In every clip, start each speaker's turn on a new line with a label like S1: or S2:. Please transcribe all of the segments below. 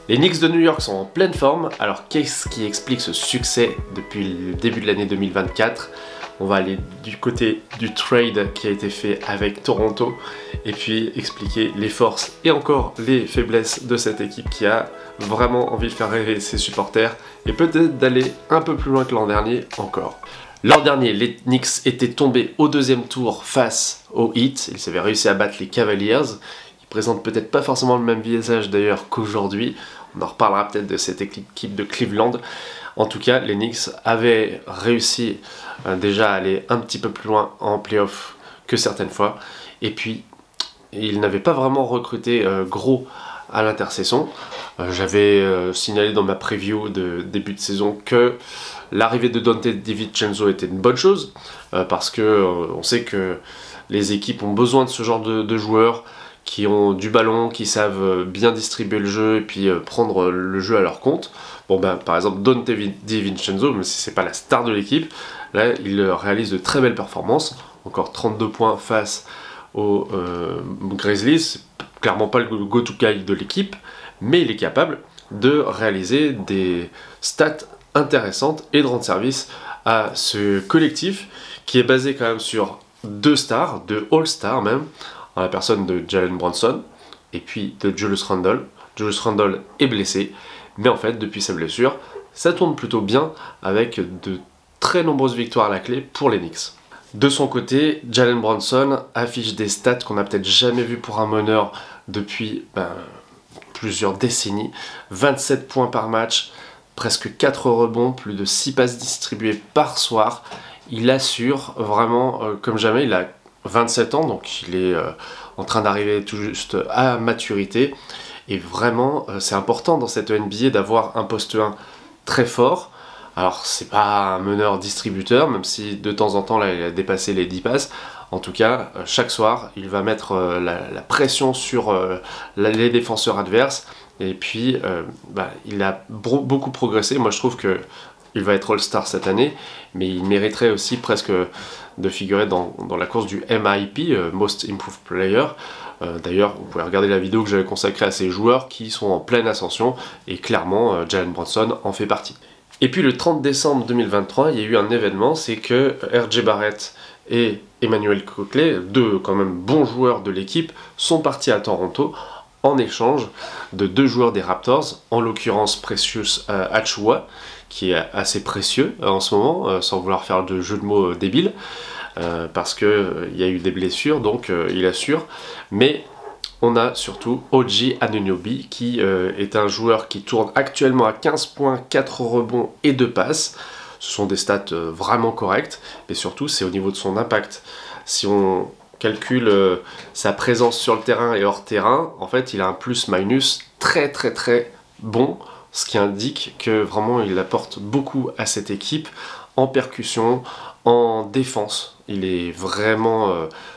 S1: Les Knicks de New York sont en pleine forme, alors qu'est-ce qui explique ce succès depuis le début de l'année 2024? On va aller du côté du trade qui a été fait avec Toronto et puis expliquer les forces et encore les faiblesses de cette équipe qui a vraiment envie de faire rêver ses supporters et peut-être d'aller un peu plus loin que l'an dernier encore. L'an dernier, les Knicks étaient tombés au deuxième tour face aux Heat. Ils avaient réussi à battre les Cavaliers. Ils présentent peut-être pas forcément le même visage d'ailleurs qu'aujourd'hui. On en reparlera peut-être de cette équipe de Cleveland. En tout cas, les Knicks avaient réussi déjà à aller un petit peu plus loin en playoff que certaines fois. Et puis, ils n'avaient pas vraiment recruté gros à l'intersaison. J'avais signalé dans ma preview de début de saison que l'arrivée de Donte DiVincenzo était une bonne chose, parce que on sait que les équipes ont besoin de ce genre de joueurs qui ont du ballon, qui savent bien distribuer le jeu et puis prendre le jeu à leur compte. Bon ben par exemple Donte DiVincenzo, même si c'est pas la star de l'équipe, là il réalise de très belles performances, encore 32 points face aux Grizzlies, c'est clairement pas le go-to guy de l'équipe, mais il est capable de réaliser des stats intéressantes et de rendre service à ce collectif qui est basé quand même sur deux stars, deux all-stars même, en la personne de Jalen Brunson et puis de Julius Randle. Julius Randle est blessé, mais en fait depuis sa blessure, ça tourne plutôt bien avec de très nombreuses victoires à la clé pour les Knicks. De son côté, Jalen Brunson affiche des stats qu'on n'a peut-être jamais vu pour un meneur depuis plusieurs décennies. 27 points par match, presque 4 rebonds, plus de 6 passes distribuées par soir. Il assure vraiment comme jamais, il a 27 ans, donc il est en train d'arriver tout juste à maturité. Et vraiment, c'est important dans cette NBA d'avoir un poste 1 très fort. Alors, c'est pas un meneur distributeur, même si de temps en temps, là, il a dépassé les 10 passes. En tout cas, chaque soir, il va mettre la pression sur les défenseurs adverses. Et puis, il a beaucoup progressé. Moi, je trouve que il va être All-Star cette année, mais il mériterait aussi presque de figurer dans la course du MIP, Most Improved Player. D'ailleurs, vous pouvez regarder la vidéo que j'avais consacrée à ces joueurs qui sont en pleine ascension, et clairement, Jalen Brunson en fait partie. Et puis le 30 décembre 2023, il y a eu un événement, c'est que RJ Barrett et Emmanuel Quickley, deux quand même bons joueurs de l'équipe, sont partis à Toronto en échange de deux joueurs des Raptors, en l'occurrence Precious Achiuwa, qui est assez précieux en ce moment, sans vouloir faire de jeu de mots débile, parce qu'il y a eu des blessures, donc il assure, mais on a surtout OG Anunoby, qui est un joueur qui tourne actuellement à 15 points, 4 rebonds et 2 passes. Ce sont des stats vraiment correctes, et surtout c'est au niveau de son impact. Si on calcule sa présence sur le terrain et hors terrain, en fait il a un plus-minus très bon, ce qui indique que vraiment il apporte beaucoup à cette équipe en percussion, en défense. Il est vraiment,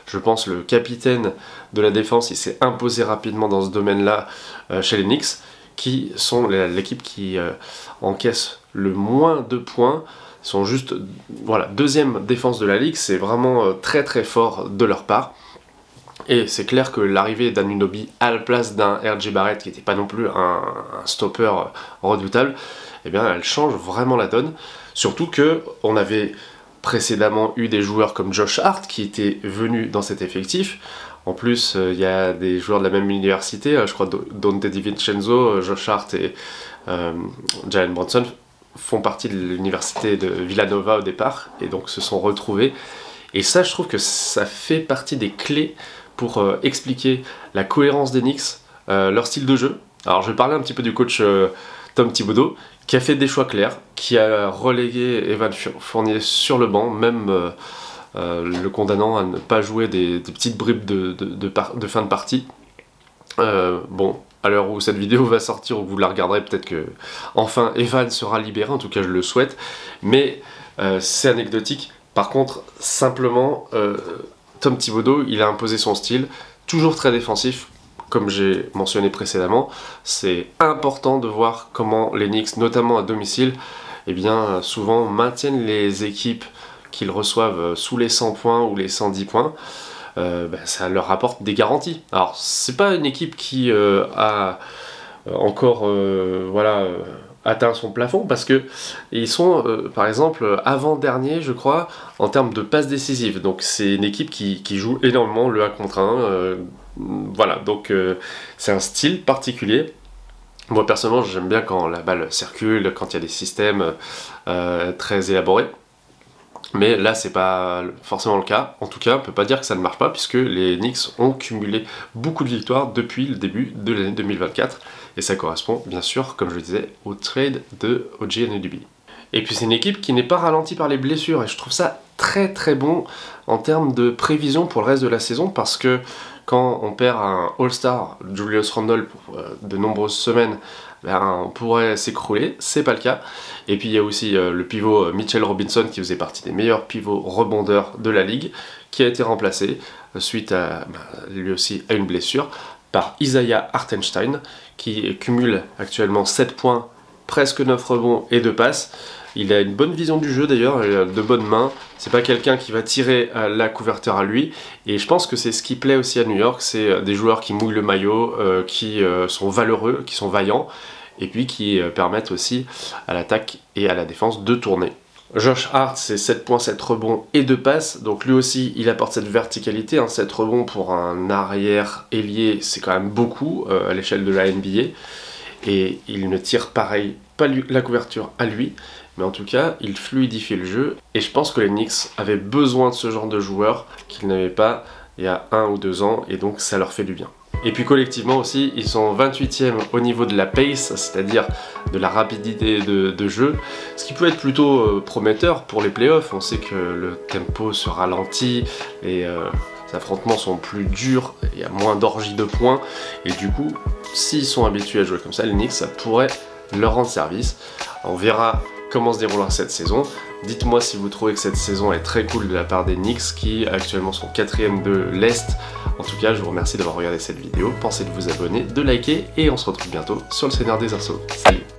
S1: je pense, le capitaine de la défense. Il s'est imposé rapidement dans ce domaine-là chez les Knicks, qui sont l'équipe qui encaisse le moins de points. Ils sont juste, voilà, deuxième défense de la ligue. C'est vraiment très fort de leur part. Et c'est clair que l'arrivée d'Anunoby à la place d'un RJ Barrett, qui n'était pas non plus un stopper redoutable, eh bien, elle change vraiment la donne. Surtout que on avait précédemment eu des joueurs comme Josh Hart qui étaient venus dans cet effectif. En plus, il y a des joueurs de la même université, je crois Donte DiVincenzo, Josh Hart et Jalen Brunson font partie de l'université de Villanova au départ, et donc se sont retrouvés. Et ça, je trouve que ça fait partie des clés pour expliquer la cohérence des Knicks, leur style de jeu. Alors je vais parler un petit peu du coach Tom Thibodeau, qui a fait des choix clairs, qui a relégué Evan Fournier sur le banc, même le condamnant à ne pas jouer des petites bribes de fin de partie. Bon, à l'heure où cette vidéo va sortir, où vous la regarderez, peut-être que enfin Evan sera libéré, en tout cas je le souhaite, mais c'est anecdotique. Par contre, simplement, Tom Thibodeau, il a imposé son style, toujours très défensif, comme j'ai mentionné précédemment. C'est important de voir comment les Knicks, notamment à domicile, eh bien, souvent maintiennent les équipes qu'ils reçoivent sous les 100 points ou les 110 points. Ça leur apporte des garanties. Alors, c'est pas une équipe qui a encore atteint son plafond, parce que ils sont par exemple avant-dernier je crois en termes de passes décisives, donc c'est une équipe qui joue énormément le 1 contre 1, voilà, donc c'est un style particulier. Moi personnellement j'aime bien quand la balle circule, quand il y a des systèmes très élaborés. Mais là, c'est pas forcément le cas. En tout cas, on peut pas dire que ça ne marche pas, puisque les Knicks ont cumulé beaucoup de victoires depuis le début de l'année 2024. Et ça correspond, bien sûr, comme je le disais, au trade de OG Anunoby. Et puis c'est une équipe qui n'est pas ralentie par les blessures, et je trouve ça très très bon en termes de prévision pour le reste de la saison, parce que quand on perd un All-Star, Julius Randle, pour de nombreuses semaines, on pourrait s'écrouler, c'est pas le cas. Et puis il y a aussi le pivot Mitchell Robinson, qui faisait partie des meilleurs pivots rebondeurs de la ligue, qui a été remplacé suite à lui aussi à une blessure par Isaiah Hartenstein, qui cumule actuellement 7 points, presque 9 rebonds et 2 passes. Il a une bonne vision du jeu d'ailleurs, de bonnes mains. C'est pas quelqu'un qui va tirer la couverture à lui. Et je pense que c'est ce qui plaît aussi à New York, c'est des joueurs qui mouillent le maillot, qui sont valeureux, qui sont vaillants, et puis qui permettent aussi à l'attaque et à la défense de tourner. Josh Hart, c'est 7 points, 7 rebonds et 2 passes, donc lui aussi il apporte cette verticalité, 7 rebonds pour un arrière ailier, c'est quand même beaucoup à l'échelle de la NBA, et il ne tire pareil pas la couverture à lui, mais en tout cas il fluidifie le jeu, et je pense que les Knicks avaient besoin de ce genre de joueurs qu'ils n'avaient pas il y a 1 ou 2 ans, et donc ça leur fait du bien. Et puis collectivement aussi, ils sont 28e au niveau de la pace, c'est-à-dire de la rapidité de jeu, ce qui peut être plutôt prometteur pour les playoffs. On sait que le tempo se ralentit, les affrontements sont plus durs, il y a moins d'orgies de points, et du coup, s'ils sont habitués à jouer comme ça, les Knicks, ça pourrait leur rendre service. On verra comment se déroulera cette saison. Dites-moi si vous trouvez que cette saison est très cool de la part des Knicks, qui actuellement sont 4e de l'Est. En tout cas, je vous remercie d'avoir regardé cette vidéo. Pensez de vous abonner, de liker, et on se retrouve bientôt sur le Seigneur des Arceaux. Salut!